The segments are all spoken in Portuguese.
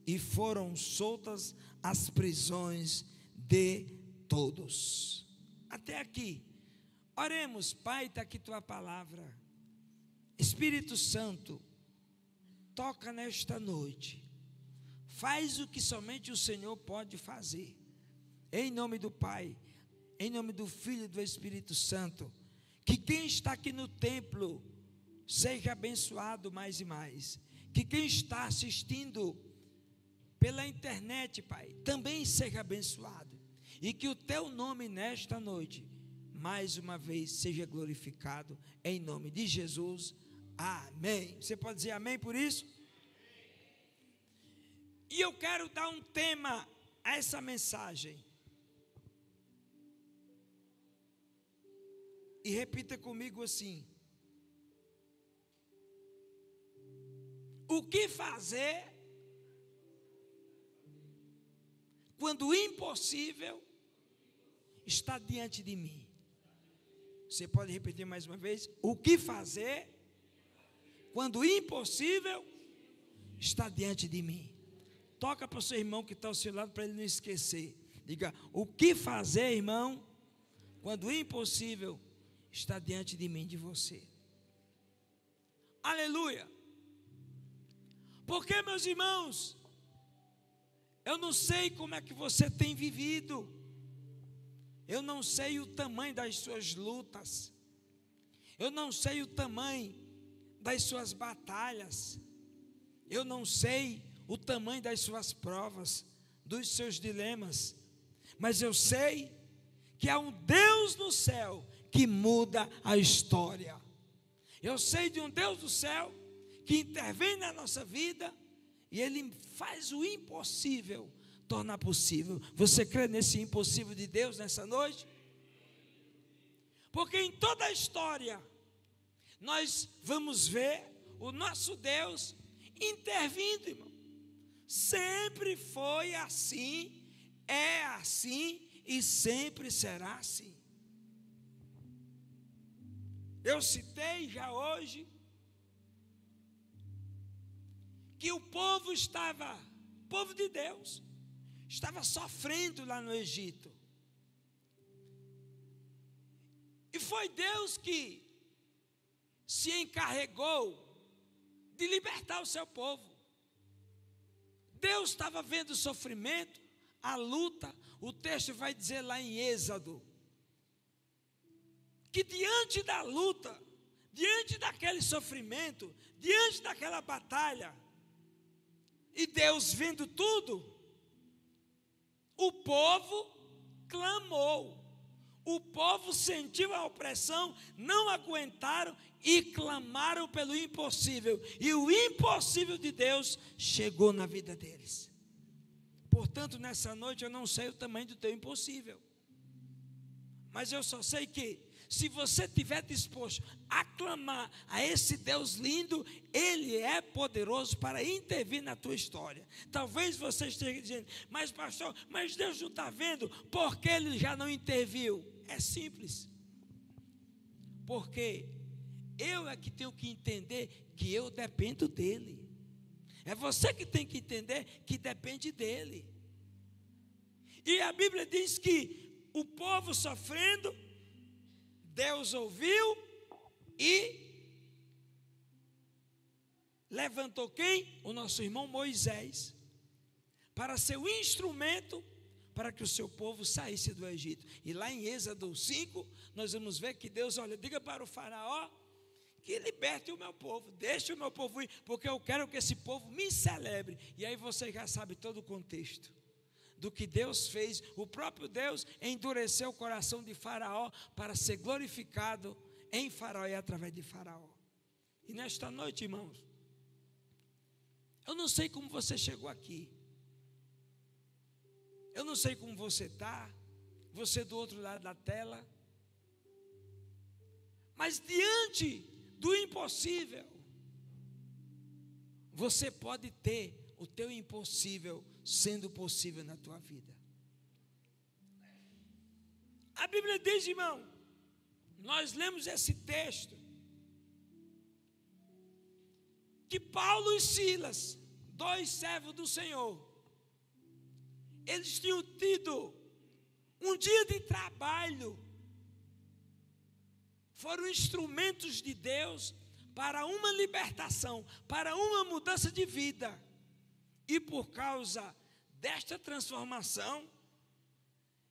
e foram soltas as prisões de todos. Até aqui. Oremos. Pai, está aqui tua palavra. Espírito Santo, toca nesta noite. Faz o que somente o Senhor pode fazer. Em nome do Pai, em nome do Filho e do Espírito Santo. Que quem está aqui no templo seja abençoado mais e mais. Que quem está assistindo pela internet, Pai, também seja abençoado. E que o teu nome nesta noite, mais uma vez, seja glorificado. Em nome de Jesus. Amém. Você pode dizer amém por isso? E eu quero dar um tema a essa mensagem. E repita comigo assim: o que fazer quando o impossível está diante de mim? Você pode repetir mais uma vez? O que fazer quando o impossível está diante de mim? Toca para o seu irmão que está ao seu lado, para ele não esquecer. Diga: o que fazer, irmão, quando o impossível está diante de mim, de você? Aleluia! Porque, meus irmãos, eu não sei como é que você tem vivido. Eu não sei o tamanho das suas lutas. Eu não sei o tamanho das suas batalhas. Eu não sei o tamanho das suas provas, dos seus dilemas. Mas eu sei que há um Deus no céu que muda a história. Eu sei de um Deus do céu que intervém na nossa vida e Ele faz o impossível tornar possível. Você crê nesse impossível de Deus nessa noite? Porque em toda a história nós vamos ver o nosso Deus intervindo, irmão. Sempre foi assim, é assim e sempre será assim. Eu citei já hoje que o povo de Deus, estava sofrendo lá no Egito. E foi Deus que se encarregou de libertar o seu povo. Deus estava vendo o sofrimento, a luta. O texto vai dizer lá em Êxodo que diante da luta, diante daquele sofrimento, diante daquela batalha, e Deus vendo tudo, o povo clamou. O povo sentiu a opressão, não aguentaram e clamaram pelo impossível. E o impossível de Deus chegou na vida deles. Portanto, nessa noite eu não sei o tamanho do teu impossível. Mas eu só sei que, se você estiver disposto a clamar a esse Deus lindo, Ele é poderoso para intervir na tua história. Talvez você esteja dizendo: mas pastor, mas Deus não está vendo, porque Ele já não interviu? É simples. Porque eu é que tenho que entender que eu dependo dEle. É você que tem que entender que depende dEle. E a Bíblia diz que o povo sofrendo, Deus ouviu e levantou quem? O nosso irmão Moisés, para ser o instrumento para que o seu povo saísse do Egito. E lá em Êxodo 5, nós vamos ver que Deus, olha, diga para o faraó que liberte o meu povo, deixe o meu povo ir, porque eu quero que esse povo me celebre. E aí você já sabe todo o contexto do que Deus fez. O próprio Deus endureceu o coração de Faraó para ser glorificado em Faraó e através de Faraó. E nesta noite, irmãos, eu não sei como você chegou aqui. Eu não sei como você está, você do outro lado da tela. Mas diante do impossível, você pode ter o teu impossível sendo possível na tua vida. A Bíblia diz, irmão, nós lemos esse texto, que Paulo e Silas, dois servos do Senhor, eles tinham tido um dia de trabalho, foram instrumentos de Deus para uma libertação, para uma mudança de vida. E por causa desta transformação,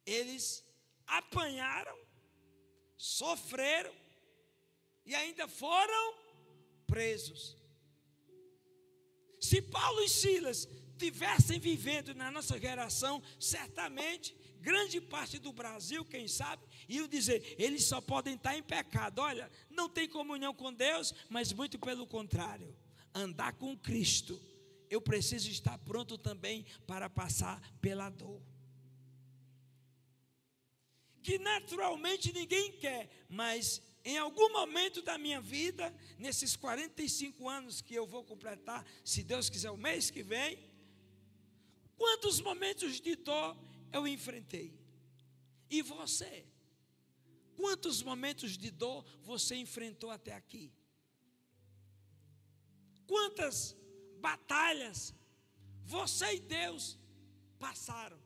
eles apanharam, sofreram e ainda foram presos. Se Paulo e Silas tivessem vivendo na nossa geração, certamente, grande parte do Brasil, quem sabe, iam dizer, eles só podem estar em pecado. Olha, não tem comunhão com Deus, mas muito pelo contrário, andar com Cristo, eu preciso estar pronto também para passar pela dor. Que naturalmente ninguém quer, mas em algum momento da minha vida, nesses 45 anos que eu vou completar, se Deus quiser, o mês que vem, quantos momentos de dor eu enfrentei? E você? Quantos momentos de dor você enfrentou até aqui? Quantas batalhas você e Deus passaram?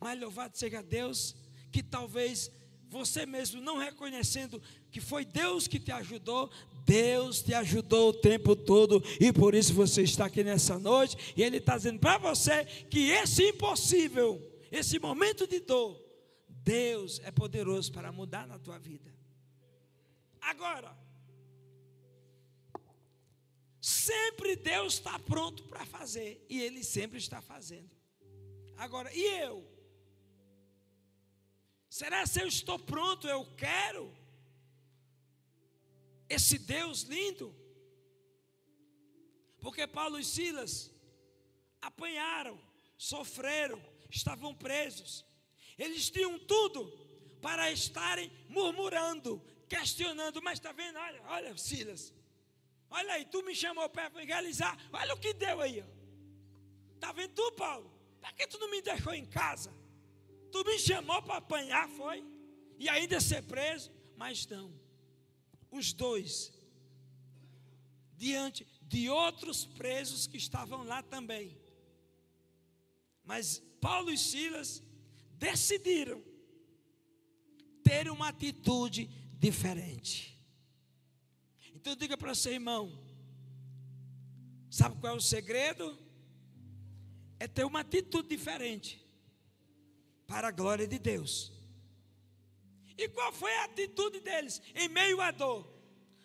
Mas louvado seja Deus, que talvez você mesmo não reconhecendo que foi Deus que te ajudou, Deus te ajudou o tempo todo, e por isso você está aqui nessa noite, e Ele está dizendo para você que esse impossível, esse momento de dor, Deus é poderoso para mudar na tua vida. Agora, sempre Deus está pronto para fazer, e Ele sempre está fazendo. Agora, e eu? Será que eu estou pronto, eu quero esse Deus lindo? Porque Paulo e Silas apanharam, sofreram, estavam presos. Eles tinham tudo para estarem murmurando, questionando. Mas está vendo, olha Silas, olha aí, tu me chamou para evangelizar, olha o que deu aí. Está vendo tu, Paulo? Por que tu não me deixou em casa? Tu me chamou para apanhar, foi? E ainda ser preso? Mas não. Os dois, diante de outros presos que estavam lá também. Mas Paulo e Silas decidiram ter uma atitude diferente. Então diga para o seu irmão, sabe qual é o segredo? É ter uma atitude diferente para a glória de Deus. E qual foi a atitude deles em meio à dor?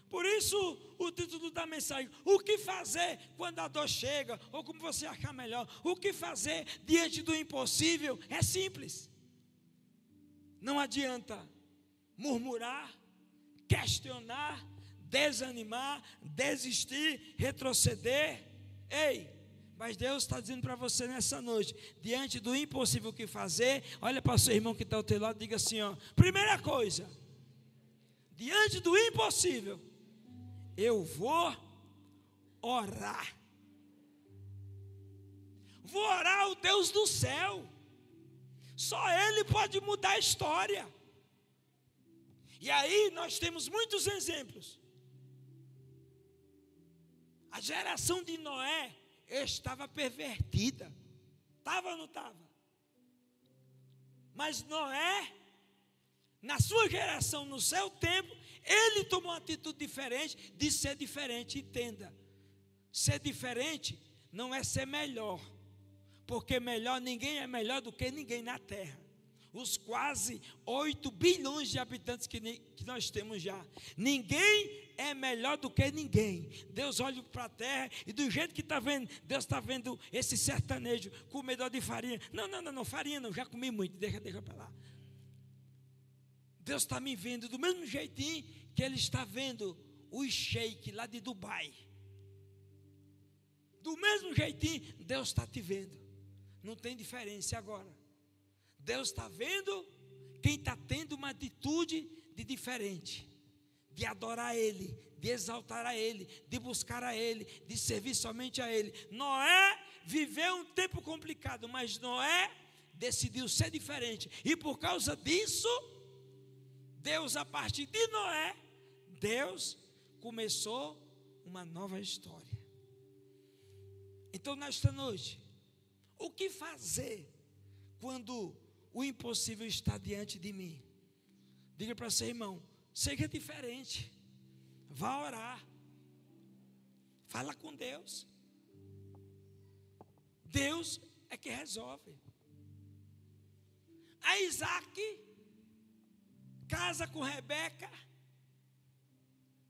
Por isso o título da mensagem, o que fazer quando a dor chega, ou como você achar melhor, o que fazer diante do impossível? É simples. Não adianta murmurar, questionar, desanimar, desistir, retroceder. Ei, mas Deus está dizendo para você nessa noite, diante do impossível que fazer, olha para o seu irmão que está ao teu lado e diga assim, ó, primeira coisa, diante do impossível, eu vou orar. Vou orar ao Deus do céu. Só Ele pode mudar a história. E aí nós temos muitos exemplos. A geração de Noé estava pervertida. Estava ou não estava? Mas Noé, na sua geração, no seu tempo, ele tomou uma atitude diferente de ser diferente. Entenda, ser diferente não é ser melhor, porque melhor, ninguém é melhor do que ninguém na terra. Os quase 8 bilhões de habitantes que nós temos já, ninguém é melhor do que ninguém. Deus olha para a terra e do jeito que está vendo, Deus está vendo esse sertanejo comedor de farinha. Não, farinha não, já comi muito, deixa para lá. Deus está me vendo do mesmo jeitinho que Ele está vendo o sheik lá de Dubai. Do mesmo jeitinho, Deus está te vendo. Não tem diferença agora. Deus está vendo quem está tendo uma atitude de diferente, de adorar a Ele, de exaltar a Ele, de buscar a Ele, de servir somente a Ele. Noé viveu um tempo complicado, mas Noé decidiu ser diferente. E por causa disso, Deus, a partir de Noé, Deus começou uma nova história. Então, nesta noite, o que fazer quando o impossível está diante de mim? Diga para seu irmão, seja diferente, vá orar, fala com Deus. Deus é que resolve. A Isaac casa com Rebeca,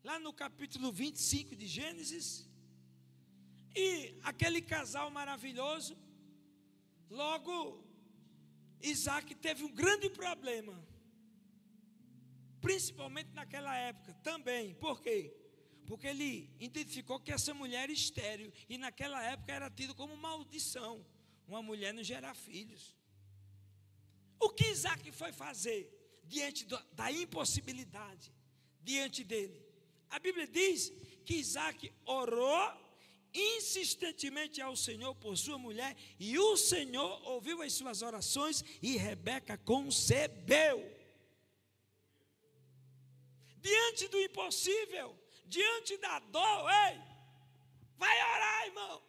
lá no capítulo 25 de Gênesis, e aquele casal maravilhoso, logo Isaac teve um grande problema, principalmente naquela época também. Por quê? Porque ele identificou que essa mulher era estéril, e naquela época era tido como maldição, uma mulher não gerar filhos. O que Isaac foi fazer diante da impossibilidade diante dele? A Bíblia diz que Isaac orou insistentemente ao Senhor por sua mulher, e o Senhor ouviu as suas orações, e Rebeca concebeu. Diante do impossível, diante da dor, ei, vai orar, irmão,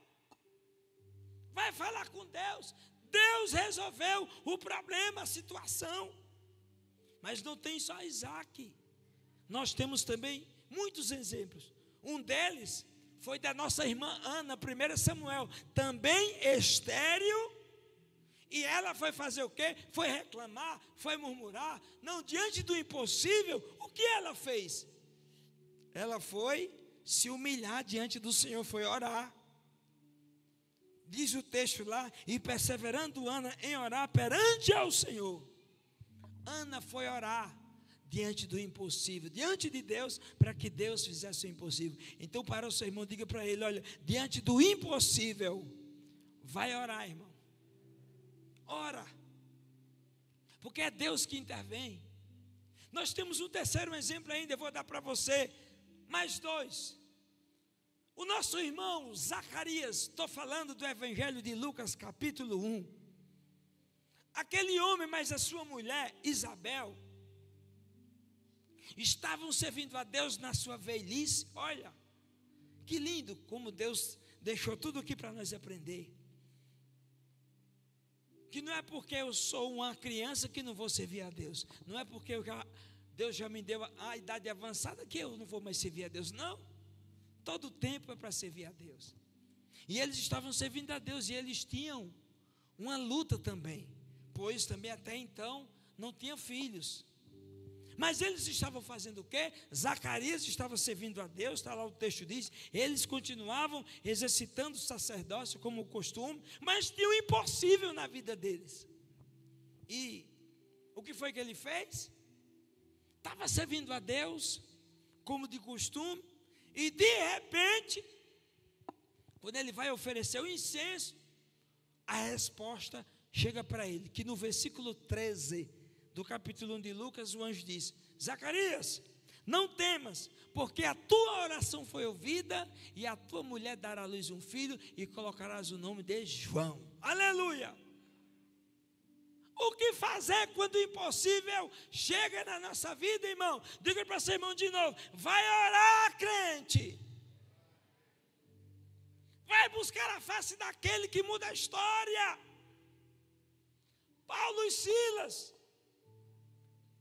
vai falar com Deus. Deus resolveu o problema, a situação. Mas não tem só Isaac, nós temos também muitos exemplos. Um deles foi da nossa irmã Ana, 1 Samuel, também estéril, e ela foi fazer o quê? Foi reclamar, foi murmurar. Não, diante do impossível, o que ela fez? Ela foi se humilhar diante do Senhor, foi orar. Diz o texto lá, e perseverando Ana em orar perante ao Senhor. Ana foi orar diante do impossível, diante de Deus, para que Deus fizesse o impossível. Então, para o seu irmão, diga para ele, olha, diante do impossível, vai orar, irmão. Ora, porque é Deus que intervém. Nós temos um terceiro exemplo ainda, eu vou dar para você, mais dois. O nosso irmão Zacarias, estou falando do Evangelho de Lucas, capítulo 1. Aquele homem, mas a sua mulher, Isabel, estavam servindo a Deus na sua velhice. Olha, que lindo como Deus deixou tudo aqui para nós aprender. Que não é porque eu sou uma criança que não vou servir a Deus. Não é porque Deus já me deu a idade avançada que eu não vou mais servir a Deus. Não. Todo tempo é para servir a Deus. E eles estavam servindo a Deus, e eles tinham uma luta também, pois também até então não tinham filhos. Mas eles estavam fazendo o quê? Zacarias estava servindo a Deus, está lá o texto diz, eles continuavam exercitando o sacerdócio como o costume, mas tinha o impossível na vida deles. E o que foi que ele fez? Estava servindo a Deus, como de costume, e de repente, quando ele vai oferecer o incenso, a resposta chega para ele, que no versículo 13 do capítulo 1 de Lucas, o anjo diz, Zacarias, não temas, porque a tua oração foi ouvida, e a tua mulher dará à luz um filho, e colocarás o nome de João. Aleluia! O que fazer quando o impossível chega na nossa vida, irmão? Diga para seu irmão de novo, vai orar, crente. Vai buscar a face daquele que muda a história. Paulo e Silas,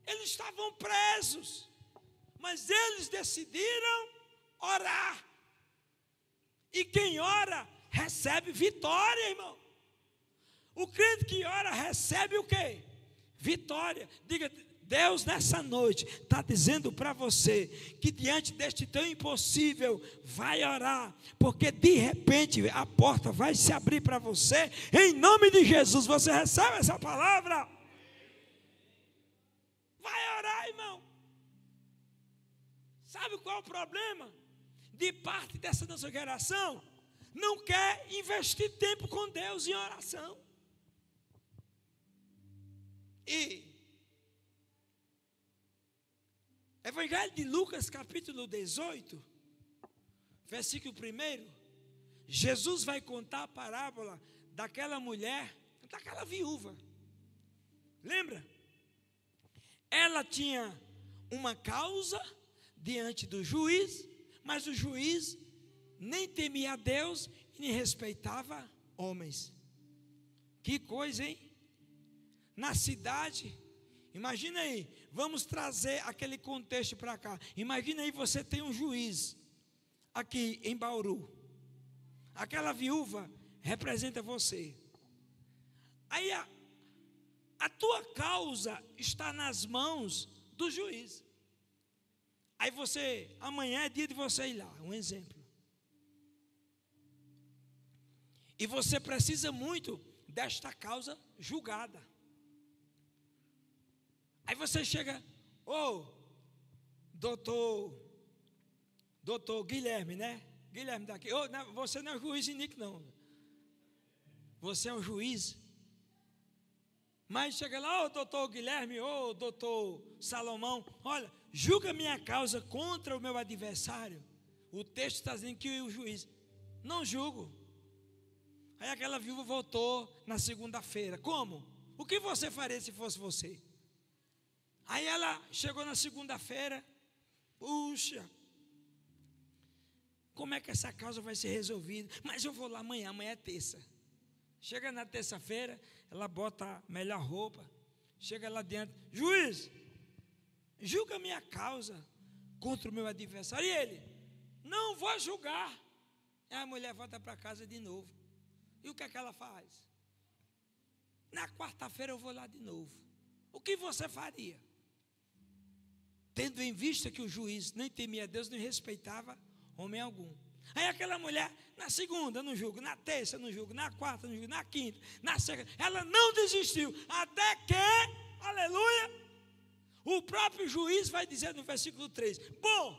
eles estavam presos, mas eles decidiram orar. E quem ora, recebe vitória, irmão. O crente que ora recebe o quê? Vitória. Diga, Deus nessa noite está dizendo para você que diante deste tão impossível, vai orar, porque de repente a porta vai se abrir para você, em nome de Jesus. Você recebe essa palavra? Vai orar, irmão. Sabe qual é o problema? De parte dessa nossa geração, não quer investir tempo com Deus em oração. E Evangelho de Lucas, capítulo 18, versículo 1, Jesus vai contar a parábola daquela mulher, daquela viúva. Lembra? Ela tinha uma causa diante do juiz, mas o juiz nem temia a Deus e nem respeitava homens. Que coisa, hein? Na cidade, imagina aí, vamos trazer aquele contexto para cá. Imagina aí, você tem um juiz aqui em Bauru. Aquela viúva representa você. Aí a tua causa está nas mãos do juiz. Aí você, amanhã é dia de você ir lá, um exemplo. E você precisa muito desta causa julgada. Aí você chega, doutor Guilherme, né? Guilherme daqui. Você não é o juiz Inique, não. Você é o juiz. Mas chega lá, doutor Guilherme, doutor Salomão, olha, julga minha causa contra o meu adversário. O texto está dizendo que o juiz, não julgo. Aí aquela viúva voltou na segunda-feira. Como? O que você faria se fosse você? Aí ela chegou na segunda-feira, puxa, como é que essa causa vai ser resolvida? Mas eu vou lá amanhã é terça. Chega na terça-feira, ela bota a melhor roupa, chega lá dentro, juiz, julga minha causa contra o meu adversário. E ele, não vou julgar. Aí a mulher volta para casa de novo. E o que é que ela faz? Na quarta-feira eu vou lá de novo. O que você faria? Tendo em vista que o juiz nem temia Deus, nem respeitava homem algum. Aí aquela mulher, na segunda não julgo, na terça não julgo, na quarta não julgo, na quinta, na sexta, ela não desistiu, até que, aleluia, o próprio juiz vai dizer no versículo 3, bom,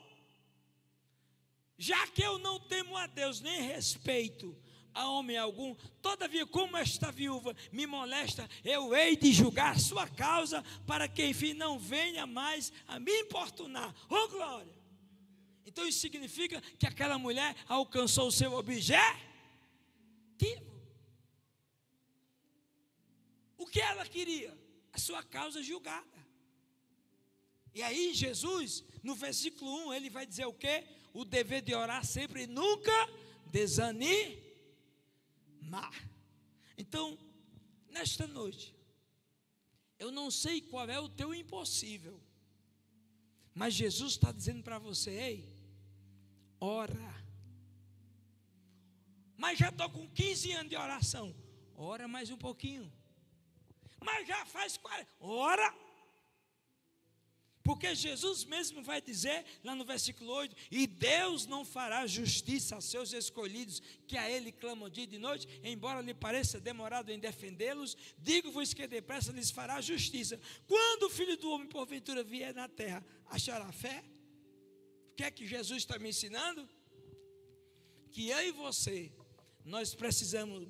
já que eu não temo a Deus, nem respeito a homem algum, todavia como esta viúva me molesta, eu hei de julgar sua causa, para que enfim não venha mais a me importunar. Oh glória! Então isso significa que aquela mulher alcançou o seu objetivo. O que ela queria? A sua causa julgada. E aí Jesus, no versículo 1, ele vai dizer o quê? O dever de orar sempre e nunca desanimar. Então, nesta noite, eu não sei qual é o teu impossível, mas Jesus está dizendo para você, ei, ora. Mas já estou com 15 anos de oração, ora mais um pouquinho. Mas já faz 40, ora. Porque Jesus mesmo vai dizer, lá no versículo 8, e Deus não fará justiça aos seus escolhidos, que a Ele clamam dia e de noite, embora lhe pareça demorado em defendê-los, digo-vos que depressa lhes fará justiça. Quando o Filho do Homem, porventura, vier na terra, achará fé? O que é que Jesus está me ensinando? Que eu e você, nós precisamos,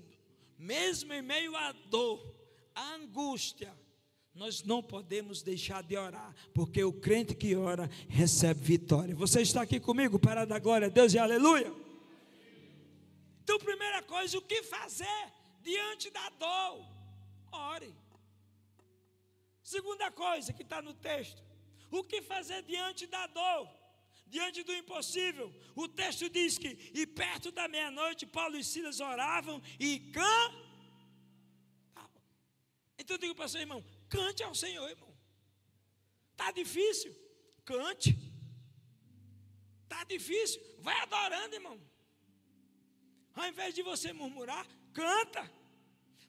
mesmo em meio à dor, à angústia, nós não podemos deixar de orar, porque o crente que ora recebe vitória. Você está aqui comigo para dar glória a Deus e aleluia? Então, primeira coisa, o que fazer diante da dor? Ore. Segunda coisa que está no texto, o que fazer diante da dor? Diante do impossível. O texto diz que, e perto da meia-noite, Paulo e Silas oravam e cantavam. Então eu digo para você, irmão, cante ao Senhor, irmão. Está difícil? Cante. Está difícil? Vai adorando, irmão. Ao invés de você murmurar, canta.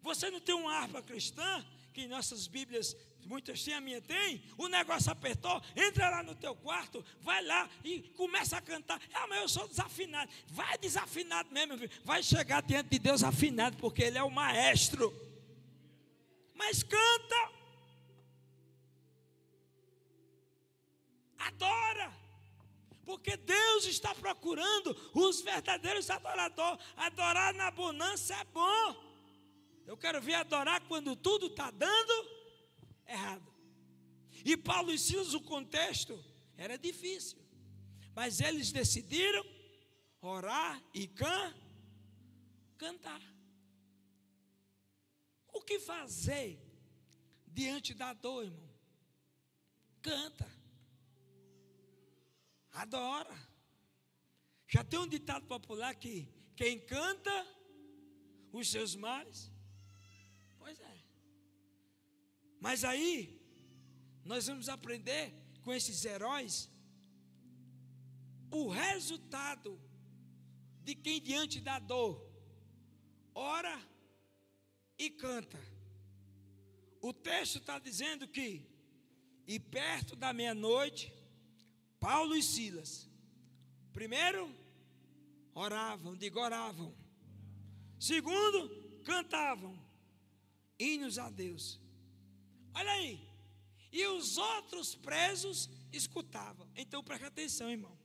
Você não tem uma harpa cristã, que em nossas Bíblias, muitas têm, a minha tem, o negócio apertou, entra lá no teu quarto, vai lá e começa a cantar. Mas eu sou desafinado. Vai desafinado mesmo, meu filho. Vai chegar diante de Deus afinado, porque Ele é o maestro. Mas canta. Adora. Porque Deus está procurando os verdadeiros adoradores. Adorar na bonança é bom. Eu quero ver adorar quando tudo está dando errado. E Paulo e Silas, o contexto era difícil, mas eles decidiram orar e cantar. O que fazer diante da dor, irmão? Canta. Adora. Já tem um ditado popular que Quem canta os seus males. Pois é. Mas aí, nós vamos aprender com esses heróis o resultado de quem diante da dor ora e canta. O texto está dizendo que, e perto da meia-noite, Paulo e Silas, primeiro, oravam. Segundo, cantavam hinos a Deus. Olha aí. E os outros presos escutavam. Então preste atenção, irmão.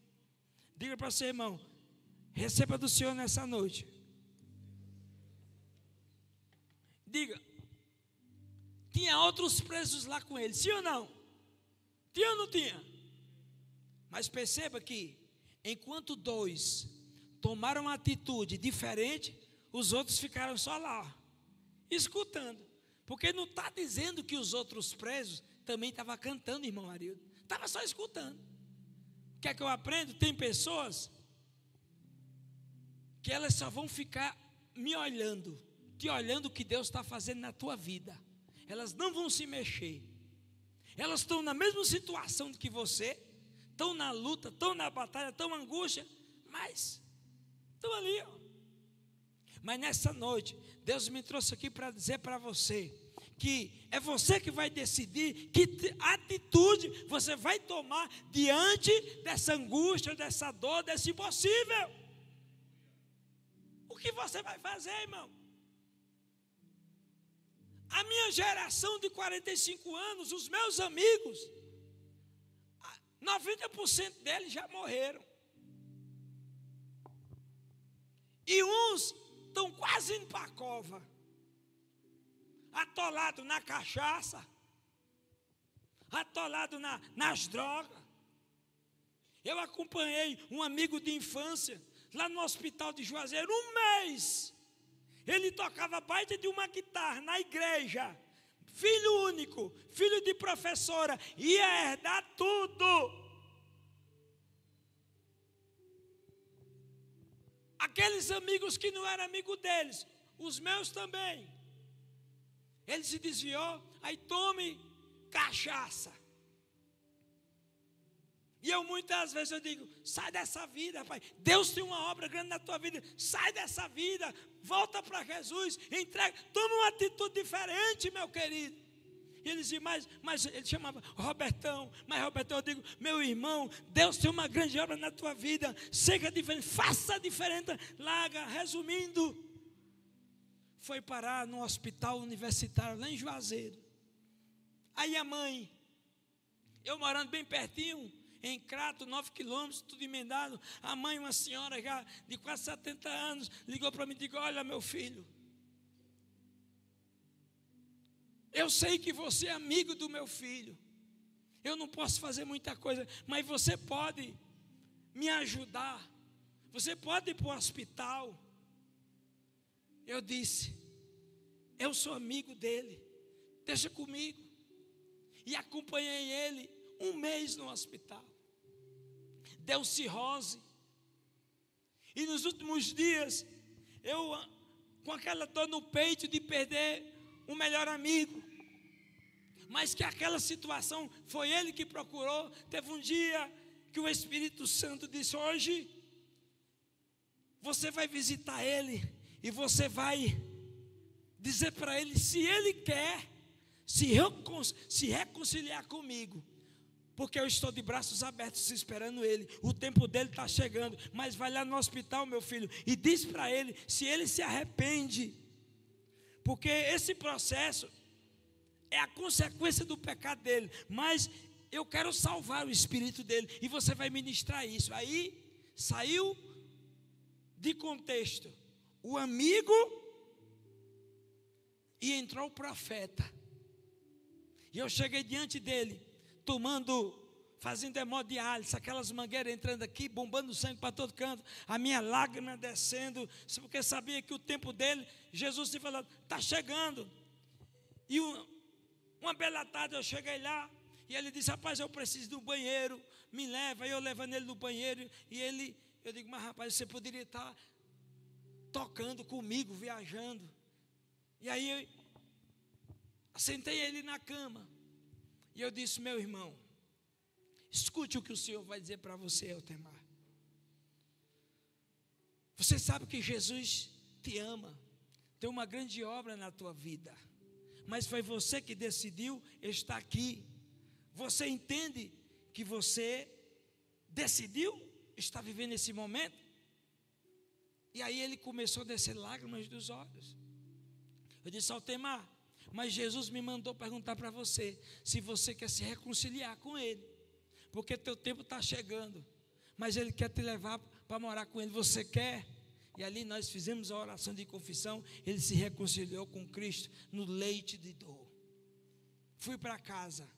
Diga para você, irmão, receba do Senhor nessa noite. Diga, tinha outros presos lá com ele, sim ou não? Tinha ou não tinha? Mas perceba que, enquanto dois tomaram uma atitude diferente, os outros ficaram só lá, escutando. Porque não está dizendo que os outros presos também estavam cantando, irmão Arildo. Estava só escutando. O que é que eu aprendo? Tem pessoas que elas só vão ficar me olhando, te olhando o que Deus está fazendo na tua vida. Elas não vão se mexer. Elas estão na mesma situação que você, estão na luta, estão na batalha, estão na angústia, mas estão ali, ó. Mas nessa noite, Deus me trouxe aqui para dizer para você que é você que vai decidir que atitude você vai tomar diante dessa angústia, dessa dor, desse impossível. O que você vai fazer, irmão? A minha geração de 45 anos, os meus amigos, 90% deles já morreram. E uns estão quase indo para a cova, atolado na cachaça, atolado nas drogas. Eu acompanhei um amigo de infância lá no hospital de Juazeiro, um mês. Ele tocava baita de uma guitarra na igreja, filho único, filho de professora, ia herdar tudo. Aqueles amigos que não eram amigos deles, os meus também. Ele se desviou, aí tome cachaça. E eu muitas vezes eu digo, sai dessa vida, pai. Deus tem uma obra grande na tua vida. Sai dessa vida, volta para Jesus, entrega, toma uma atitude diferente, meu querido. E ele dizia, mas ele chamava Robertão, mas Robertão, eu digo, meu irmão, Deus tem uma grande obra na tua vida, seja diferente, faça diferente, larga. Resumindo, foi parar no hospital universitário lá em Juazeiro. Aí a mãe, eu morando bem pertinho, em Crato, 9 quilômetros, tudo emendado. A mãe, uma senhora já de quase 70 anos, ligou para mim e disse, olha meu filho, eu sei que você é amigo do meu filho, eu não posso fazer muita coisa, mas você pode me ajudar, você pode ir para o hospital. Eu disse, eu sou amigo dele, deixa comigo. E acompanhei ele um mês no hospital. Deu cirrose. E nos últimos dias, eu com aquela dor no peito de perder um melhor amigo. Mas que aquela situação foi ele que procurou. Teve um dia que o Espírito Santo disse, hoje você vai visitar ele e você vai dizer para ele se ele quer se reconciliar comigo, porque eu estou de braços abertos esperando ele, o tempo dele está chegando. Mas vai lá no hospital, meu filho, e diz para ele se ele se arrepende, porque esse processo é a consequência do pecado dele, mas eu quero salvar o espírito dele, e você vai ministrar isso. Aí saiu de contexto o amigo e entrou o profeta. E eu cheguei diante dele, fazendo hemodiálise, aquelas mangueiras entrando aqui, bombando sangue para todo canto, a minha lágrima descendo, porque sabia que o tempo dele, Jesus se falou, está chegando. E uma bela tarde eu cheguei lá, e ele disse, rapaz, eu preciso do banheiro, me leva. E eu levando ele no banheiro, e eu digo, mas rapaz, você poderia estar tocando comigo, viajando. E aí eu sentei ele na cama. E eu disse: meu irmão, escute o que o Senhor vai dizer para você, Altemar. Você sabe que Jesus te ama, tem uma grande obra na tua vida, mas foi você que decidiu estar aqui. Você entende que você decidiu estar vivendo esse momento? E aí ele começou a descer lágrimas dos olhos. Eu disse: Altemar, mas Jesus me mandou perguntar para você se você quer se reconciliar com Ele, porque teu tempo está chegando, mas Ele quer te levar para morar com Ele. Você quer? E ali nós fizemos a oração de confissão. Ele se reconciliou com Cristo no leite de dor. Fui para casa.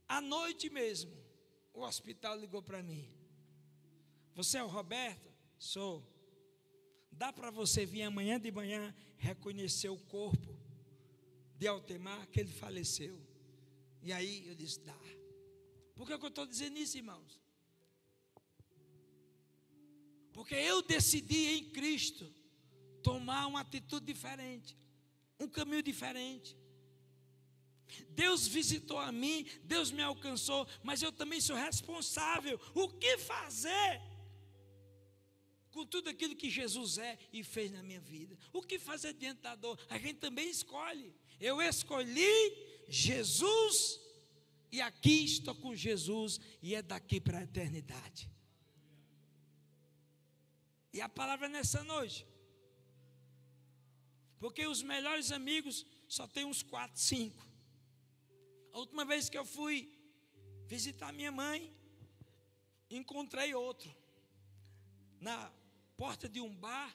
À noite mesmo, o hospital ligou para mim: você é o Roberto? Sou. Dá para você vir amanhã de manhã reconhecer o corpo de Altemar, que ele faleceu? E aí eu disse: dá. Por que eu estou dizendo isso, irmãos? Porque eu decidi em Cristo tomar uma atitude diferente, um caminho diferente. Deus visitou a mim, Deus me alcançou, mas eu também sou responsável. O que fazer com tudo aquilo que Jesus é e fez na minha vida? O que fazer diante da dor? A gente também escolhe. Eu escolhi Jesus e aqui estou com Jesus e é daqui para a eternidade. E a palavra é nessa noite, porque os melhores amigos só tem uns 4, 5. A última vez que eu fui visitar minha mãe, encontrei outro na porta de um bar.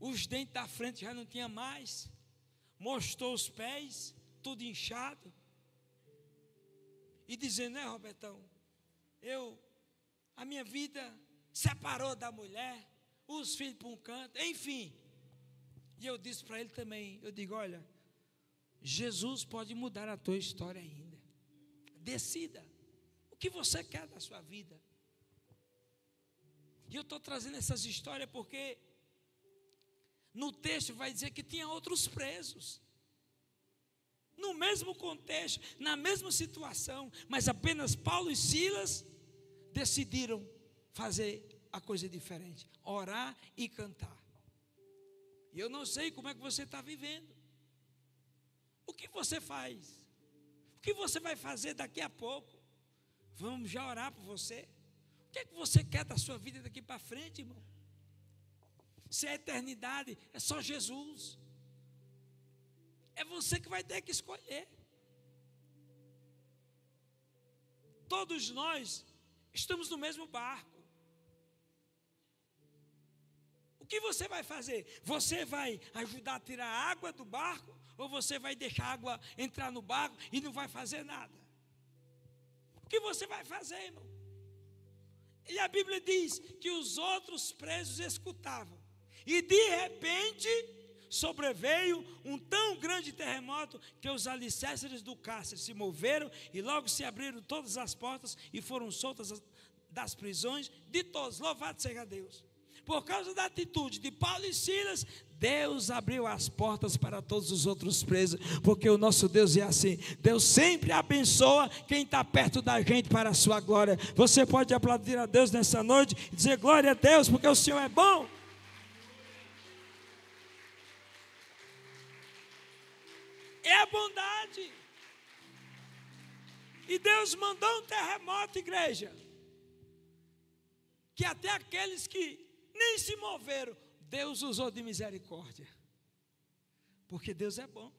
Os dentes da frente já não tinha mais, mostrou os pés, tudo inchado, e dizendo: Robertão, a minha vida separou da mulher, os filhos para um canto, enfim. E eu disse para ele também, eu digo: olha, Jesus pode mudar a tua história ainda. Decida o que você quer da sua vida. E eu estou trazendo essas histórias porque no texto vai dizer que tinha outros presos, no mesmo contexto, na mesma situação, mas apenas Paulo e Silas decidiram fazer a coisa diferente, orar e cantar. E eu não sei como é que você está vivendo. O que você faz? O que você vai fazer daqui a pouco? Vamos já orar por você. O que é que você quer da sua vida daqui para frente, irmão? Se é eternidade, é só Jesus. É você que vai ter que escolher. Todos nós estamos no mesmo barco. O que você vai fazer? Você vai ajudar a tirar a água do barco? Ou você vai deixar a água entrar no barco e não vai fazer nada? O que você vai fazer, irmão? E a Bíblia diz que os outros presos escutavam. E de repente sobreveio um tão grande terremoto que os alicerces do cárcere se moveram e logo se abriram todas as portas e foram soltas das prisões de todos. Louvado seja Deus. Por causa da atitude de Paulo e Silas, Deus abriu as portas para todos os outros presos, porque o nosso Deus é assim. Deus sempre abençoa quem está perto da gente para a sua glória. Você pode aplaudir a Deus nessa noite e dizer: glória a Deus, porque o Senhor é bom. É a bondade. E Deus mandou um terremoto, igreja, que até aqueles que nem se moveram, Deus usou de misericórdia, porque Deus é bom.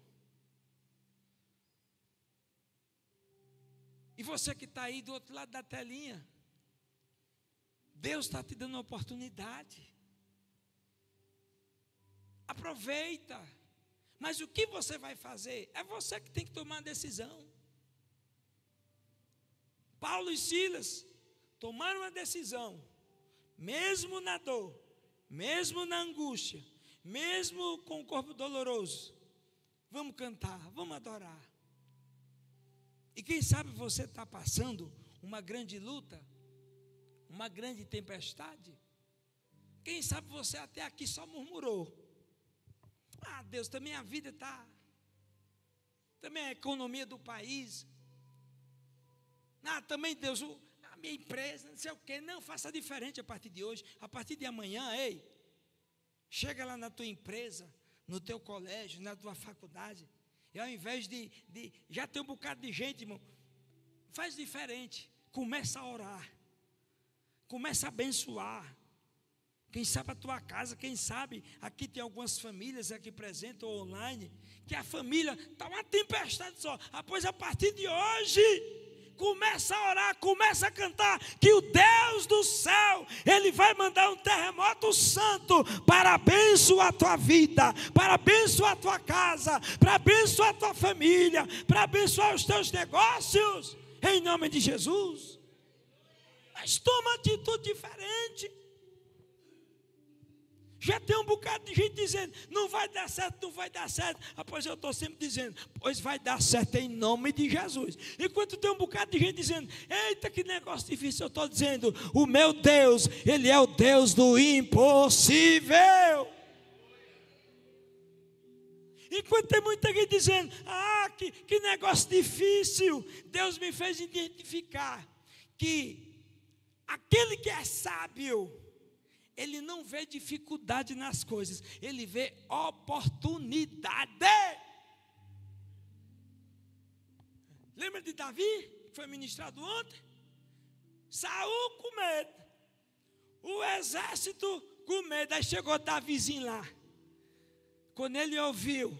E você que está aí do outro lado da telinha, Deus está te dando uma oportunidade. Aproveita. Mas o que você vai fazer? É você que tem que tomar a decisão. Paulo e Silas tomaram uma decisão. Mesmo na dor, mesmo na angústia, mesmo com o corpo doloroso, vamos cantar, vamos adorar. E quem sabe você está passando uma grande luta, uma grande tempestade, Quem sabe você até aqui só murmurou. Ah, Deus, também a vida está. Também a economia do país. Ah, também Deus, a minha empresa, não sei o quê. Não, faça diferente a partir de hoje. A partir de amanhã, ei, chega lá na tua empresa, no teu colégio, na tua faculdade. E ao invés de já tem um bocado de gente, irmão, faz diferente. Começa a orar. Começa a abençoar. Quem sabe a tua casa, quem sabe, aqui tem algumas famílias aqui presentes ou online, que a família está uma tempestade só. Pois a partir de hoje, começa a orar, começa a cantar, que o Deus do céu, Ele vai mandar um terremoto santo para abençoar a tua vida, para abençoar a tua casa, para abençoar a tua família, para abençoar os teus negócios, em nome de Jesus. Mas toma atitude diferente. Já tem um bocado de gente dizendo, não vai dar certo, não vai dar certo. Pois eu estou sempre dizendo, pois vai dar certo em nome de Jesus. Enquanto tem um bocado de gente dizendo, eita, que negócio difícil, eu estou dizendo, o meu Deus, Ele é o Deus do impossível. Enquanto tem muita gente dizendo, que negócio difícil, Deus me fez identificar que aquele que é sábio, ele não vê dificuldade nas coisas, ele vê oportunidade. Lembra de Davi, que foi ministrado ontem? Saul com medo, o exército com medo. Aí chegou Davizinho lá. Quando ele ouviu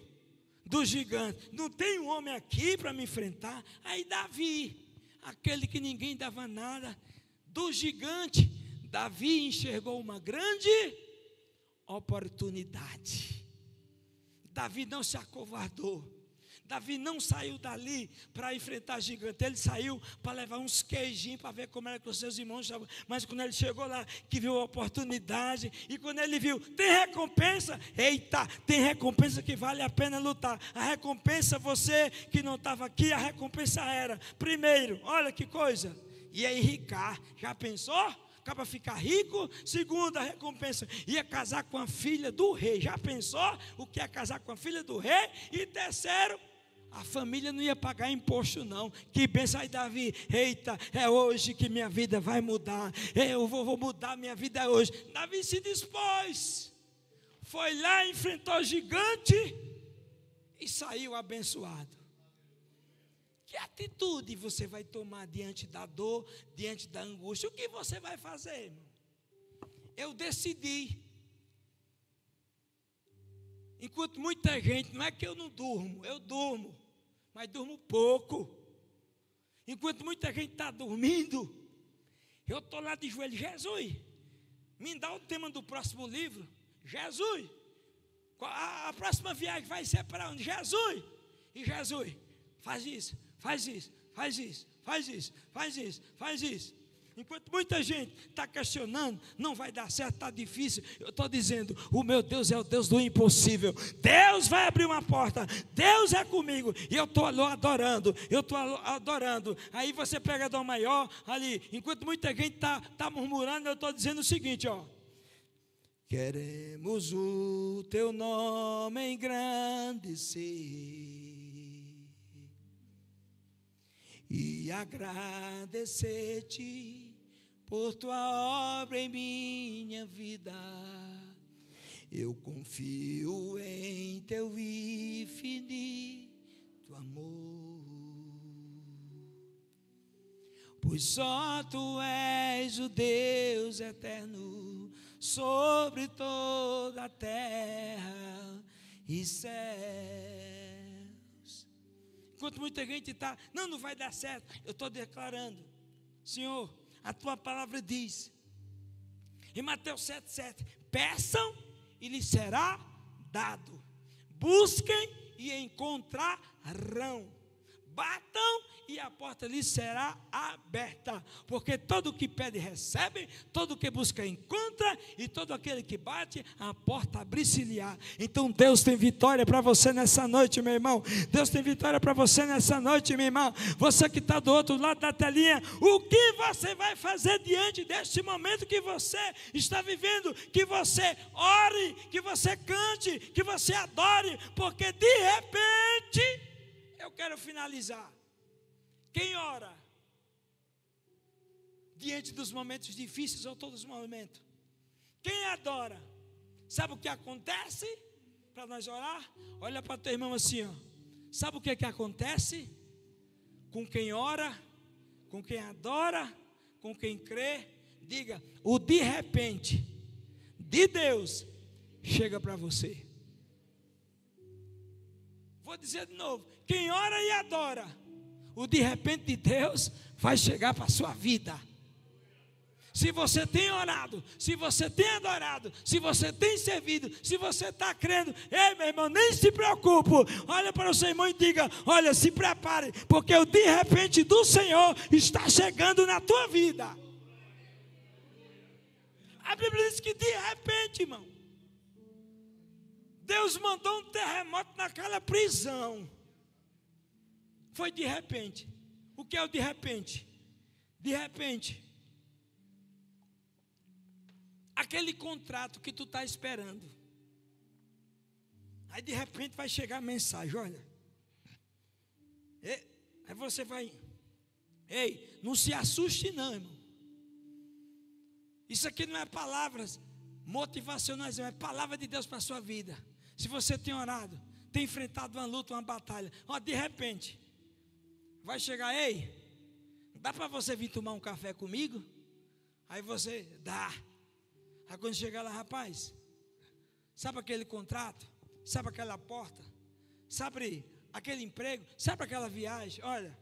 do gigante, não tem um homem aqui para me enfrentar. Aí Davi, aquele que ninguém dava nada, do gigante, Davi enxergou uma grande oportunidade. Davi não se acovardou. Davi não saiu dali para enfrentar gigante. Ele saiu para levar uns queijinhos para ver como era que os seus irmãos estavam. Mas quando ele chegou lá, que viu a oportunidade, e quando ele viu, tem recompensa. Eita, tem recompensa que vale a pena lutar. A recompensa, você que não estava aqui, a recompensa era, primeiro, olha que coisa, ia enricar. Já pensou? Acaba ficar rico. Segunda recompensa, ia casar com a filha do rei. Já pensou o que é casar com a filha do rei? E terceiro, a família não ia pagar imposto não. Que benção. Aí Davi, eita, é hoje que minha vida vai mudar. Eu vou mudar minha vida hoje. Davi se dispôs, foi lá, enfrentou o gigante e saiu abençoado. Que atitude você vai tomar diante da dor, diante da angústia? O que você vai fazer, irmão? Eu decidi. Enquanto muita gente, não é que eu não durmo, eu durmo, mas durmo pouco. Enquanto muita gente está dormindo, eu estou lá de joelho. Jesus, me dá o tema do próximo livro. Jesus, a próxima viagem vai ser para onde? Jesus. E Jesus, faz isso. Faz isso, faz isso, faz isso, faz isso, faz isso. Enquanto muita gente está questionando, não vai dar certo, está difícil. Eu estou dizendo, o meu Deus é o Deus do impossível. Deus vai abrir uma porta, Deus é comigo. E eu estou adorando, Aí você pega Dom Maior ali. Enquanto muita gente está murmurando, eu estou dizendo o seguinte, ó. Queremos o teu nome engrandecer e agradecer-te por tua obra em minha vida. Eu confio em teu infinito amor, pois só tu és o Deus eterno sobre toda a terra e céus. Enquanto muita gente está, não vai dar certo, eu estou declarando, Senhor, a tua palavra diz, em Mateus 7,7, peçam e lhes será dado, busquem e encontrarão, batam e a porta lhes será aberta, porque todo o que pede recebe, todo o que busca encontra, e todo aquele que bate, a porta abrir-se-lhe-á. Então Deus tem vitória para você nessa noite, meu irmão. Deus tem vitória para você nessa noite, minha irmã. Você que está do outro lado da telinha, o que você vai fazer diante deste momento que você está vivendo? Que você ore, que você cante, que você adore, porque de repente, eu quero finalizar. Quem ora diante dos momentos difíceis ou todos os momentos? Quem adora? Sabe o que acontece para nós orar? Olha para teu irmão assim, ó. Sabe o que acontece com quem ora, com quem adora, com quem crê? Diga, o de repente de Deus chega para você. Vou dizer de novo, quem ora e adora, o de repente de Deus vai chegar para a sua vida. Se você tem orado, se você tem adorado, se você tem servido, se você está crendo, ei meu irmão, nem se preocupe. Olha para o seu irmão e diga, olha, se prepare, porque o de repente do Senhor está chegando na tua vida. A Bíblia diz que de repente, irmão, Deus mandou um terremoto naquela prisão. Foi de repente. O que é o de repente? De repente, aquele contrato que tu está esperando. Aí de repente vai chegar a mensagem, olha. Aí você vai. Ei, não se assuste não, irmão. Isso aqui não é palavras motivacionais, é palavra de Deus para a sua vida. Se você tem orado, tem enfrentado uma luta, uma batalha, ó, de repente vai chegar, ei, dá para você vir tomar um café comigo? Aí você dá. Aí quando chegar lá, rapaz, sabe aquele contrato? Sabe aquela porta? Sabe aquele emprego? Sabe aquela viagem? Olha,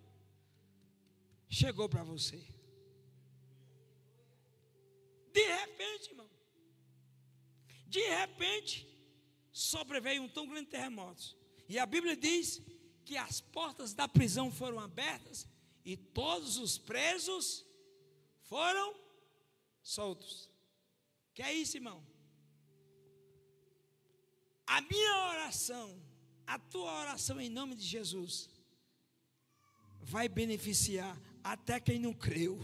chegou para você. De repente, irmão, de repente, sobreveio um tão grande terremoto. E a Bíblia diz que as portas da prisão foram abertas e todos os presos foram soltos. Que é isso, irmão? A minha oração, a tua oração em nome de Jesus, vai beneficiar até quem não creu.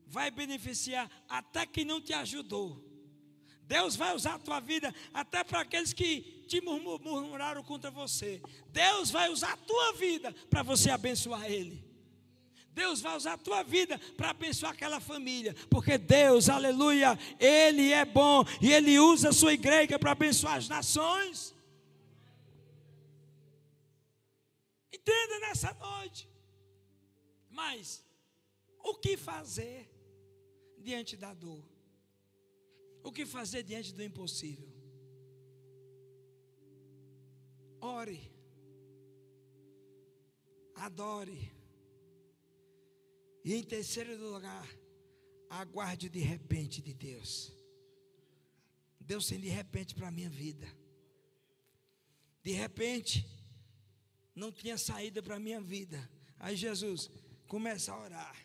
Vai beneficiar até quem não te ajudou. Deus vai usar a tua vida até para aqueles que te murmuraram contra você. Deus vai usar a tua vida para você abençoar ele. Deus vai usar a tua vida para abençoar aquela família. Porque Deus, aleluia, Ele é bom. E Ele usa a sua igreja para abençoar as nações. Entenda nessa noite. Mas, o que fazer diante da dor? O que fazer diante do impossível? Ore, adore, e em terceiro lugar, aguarde o de repente de Deus. Deus tem de repente para a minha vida. De repente, não tinha saída para a minha vida. Aí Jesus começa a orar.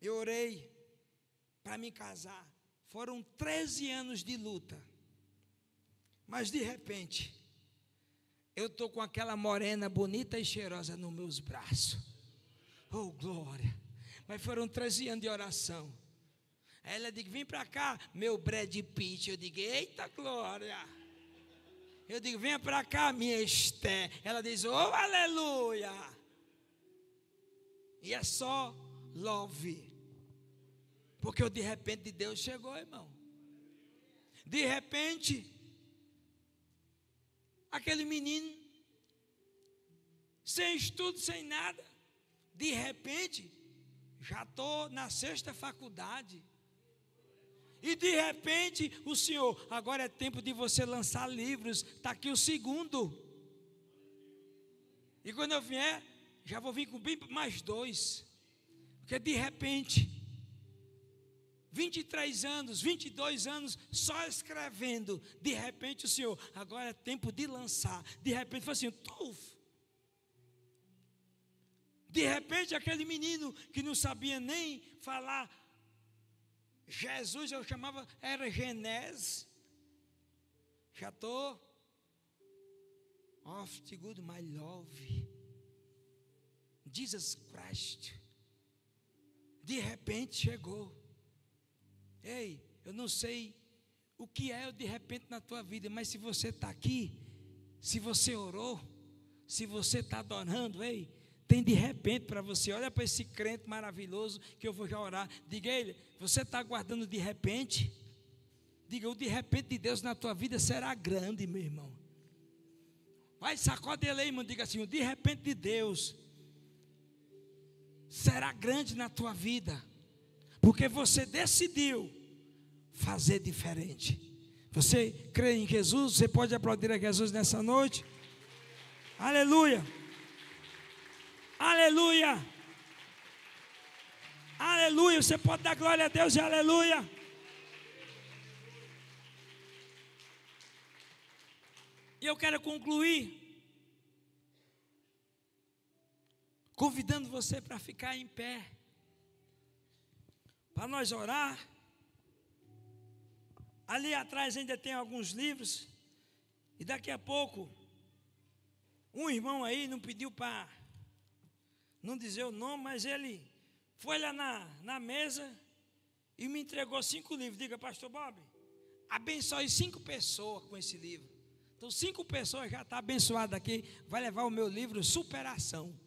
Eu orei para me casar. Foram 13 anos de luta. Mas de repente, eu estou com aquela morena bonita e cheirosa nos meus braços. Oh, glória. Mas foram 13 anos de oração. Aí ela diz, vem para cá, meu Brad Pitt. Eu digo, eita glória. Eu digo, venha para cá, minha Esté. Ela diz, oh, aleluia. E é só love. Porque o de repente de Deus chegou, irmão. De repente, aquele menino, sem estudo, sem nada, de repente, já estou na 6ª faculdade. E de repente, o Senhor, agora é tempo de você lançar livros, está aqui o 2º. E quando eu vier, já vou vir com bem mais 2. Porque de repente, 23 anos, 22 anos, só escrevendo. De repente o Senhor, agora é tempo de lançar. De repente foi assim, De repente, aquele menino que não sabia nem falar Jesus, eu chamava, era Genésio. Já estou off to good my love. Jesus Christ. De repente chegou. Ei, eu não sei o que é o de repente na tua vida, mas se você está aqui, se você orou, se você está adorando, ei, tem de repente para você. Olha para esse crente maravilhoso que eu vou já orar. Diga a ele, você está aguardando de repente? Diga, o de repente de Deus na tua vida será grande, meu irmão. Vai, sacode ele aí, irmão. Diga assim, o de repente de Deus será grande na tua vida. Porque você decidiu fazer diferente. Você crê em Jesus? Você pode aplaudir a Jesus nessa noite? Aleluia! Aleluia! Aleluia! Você pode dar glória a Deus e aleluia! E eu quero concluir convidando você para ficar em pé, para nós orar. Ali atrás ainda tem alguns livros, e daqui a pouco, um irmão aí não pediu para não dizer o nome, mas ele foi lá na mesa e me entregou 5 livros. Diga, pastor Bob, abençoe 5 pessoas com esse livro. Então 5 pessoas já estão abençoadas aqui, vai levar o meu livro Superação.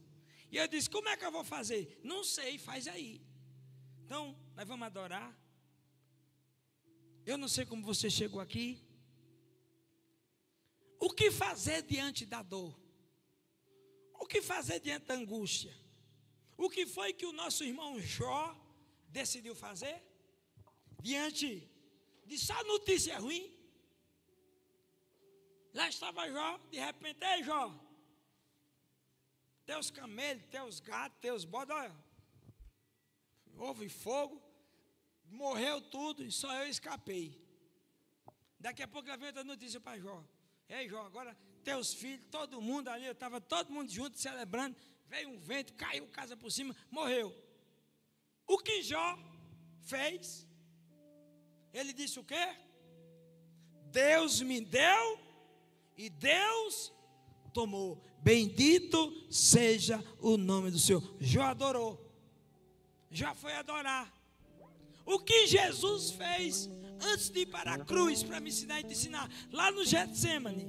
E eu disse, como é que eu vou fazer? Não sei, faz aí. Então, nós vamos adorar. Eu não sei como você chegou aqui. O que fazer diante da dor? O que fazer diante da angústia? O que foi que o nosso irmão Jó decidiu fazer? Diante de só notícia ruim. Lá estava Jó, de repente, ei Jó, teus camelos, teus gatos, teus bodes, olha, houve fogo, morreu tudo e só eu escapei. Daqui a pouco ela veio outra notícia para Jó. Ei Jó, agora teus filhos, todo mundo ali, estava todo mundo junto celebrando, veio um vento, caiu casa por cima, morreu. O que Jó fez? Ele disse o quê? Deus me deu e Deus tomou. Bendito seja o nome do Senhor. Jó adorou. Já foi adorar. O que Jesus fez antes de ir para a cruz para me ensinar e te ensinar? Lá no Getsemane,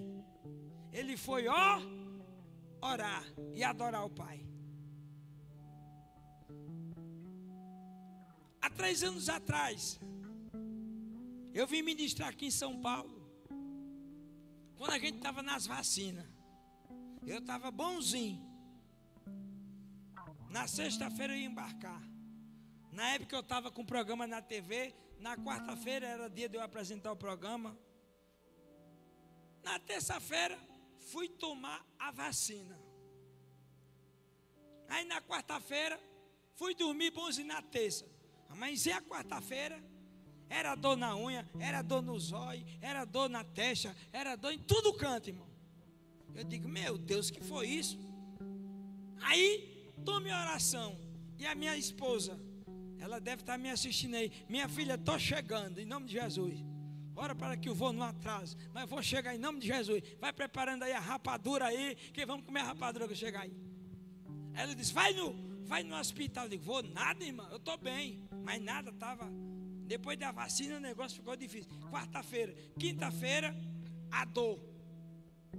ele foi orar e adorar o Pai. Há 3 anos atrás, eu vim ministrar aqui em São Paulo. Quando a gente estava nas vacinas, eu estava bonzinho. Na sexta-feira eu ia embarcar. Na época eu estava com o programa na TV. Na quarta-feira era dia de eu apresentar o programa. Na terça-feira fui tomar a vacina. Aí na quarta-feira fui dormir bonzinho na terça. Amanheci a quarta-feira, era dor na unha, era dor no zóio, era dor na testa, era dor em tudo canto, irmão. Eu digo, meu Deus, que foi isso? Aí, tome a oração. E a minha esposa, ela deve estar me assistindo aí. Minha filha, estou chegando, em nome de Jesus. Ora para que o voo não atrase, mas vou chegar em nome de Jesus. Vai preparando aí a rapadura aí, que vamos comer a rapadura que eu chegar aí. Ela disse, vai no hospital. Eu digo, vou nada, irmão, eu estou bem. Mas nada, estava... Depois da vacina o negócio ficou difícil. Quarta-feira, quinta-feira, a dor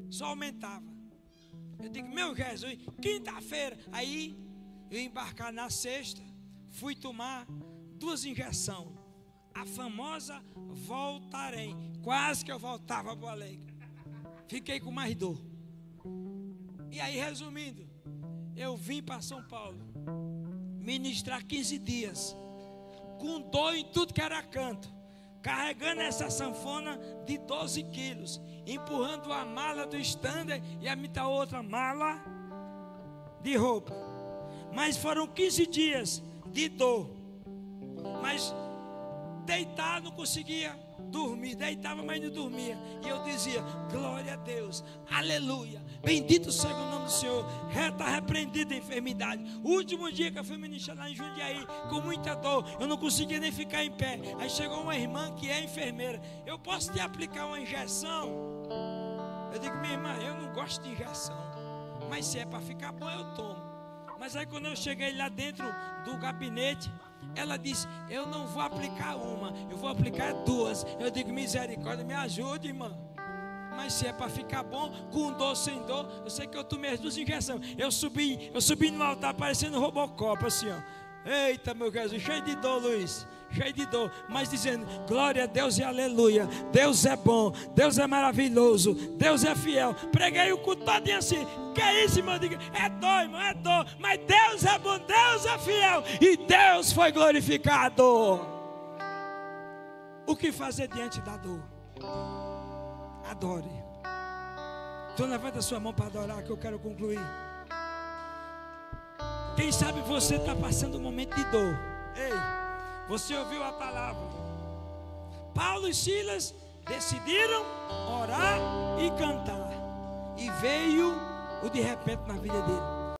só aumentava. Eu digo, meu Jesus, quinta-feira. Aí eu embarcar na sexta, fui tomar 2 injeções. A famosa Voltarem. Quase que eu voltava para o Alegre. Fiquei com mais dor. E aí, resumindo, eu vim para São Paulo ministrar 15 dias. Com dor em tudo que era canto, carregando essa sanfona de 12 quilos, empurrando a mala do stander e a minha outra mala de roupa. Mas foram 15 dias de dor. Mas deitar, não conseguia dormir, deitava, mas não dormia. E eu dizia: glória a Deus, aleluia, bendito seja o nome do Senhor. Está repreendida a enfermidade. O último dia que eu fui ministrar lá em Jundiaí, com muita dor, eu não conseguia nem ficar em pé. Aí chegou uma irmã que é enfermeira: eu posso te aplicar uma injeção? Eu digo: minha irmã, eu não gosto de injeção, mas se é para ficar bom eu tomo. Mas aí quando eu cheguei lá dentro do gabinete, ela disse: eu não vou aplicar uma, eu vou aplicar duas. Eu digo: misericórdia, me ajude, irmã. Mas se é para ficar bom, com dor, sem dor, eu sei que eu tomei as 2 injeções. Eu subi no altar parecendo Robocop, assim, ó. Eita, meu Jesus, cheio de dor, Luiz, cheio de dor, mas dizendo: glória a Deus e aleluia. Deus é bom, Deus é maravilhoso, Deus é fiel. Preguei o culto todinho assim. Que é isso, irmão? Diga: é dor, irmão, é dor, mas Deus é bom, Deus é fiel e Deus foi glorificado. O que fazer diante da dor? Adore. Então levanta a sua mão para adorar, que eu quero concluir. Quem sabe você está passando um momento de dor. Ei, você ouviu a palavra. Paulo e Silas decidiram orar e cantar. E veio o de repente na vida dele.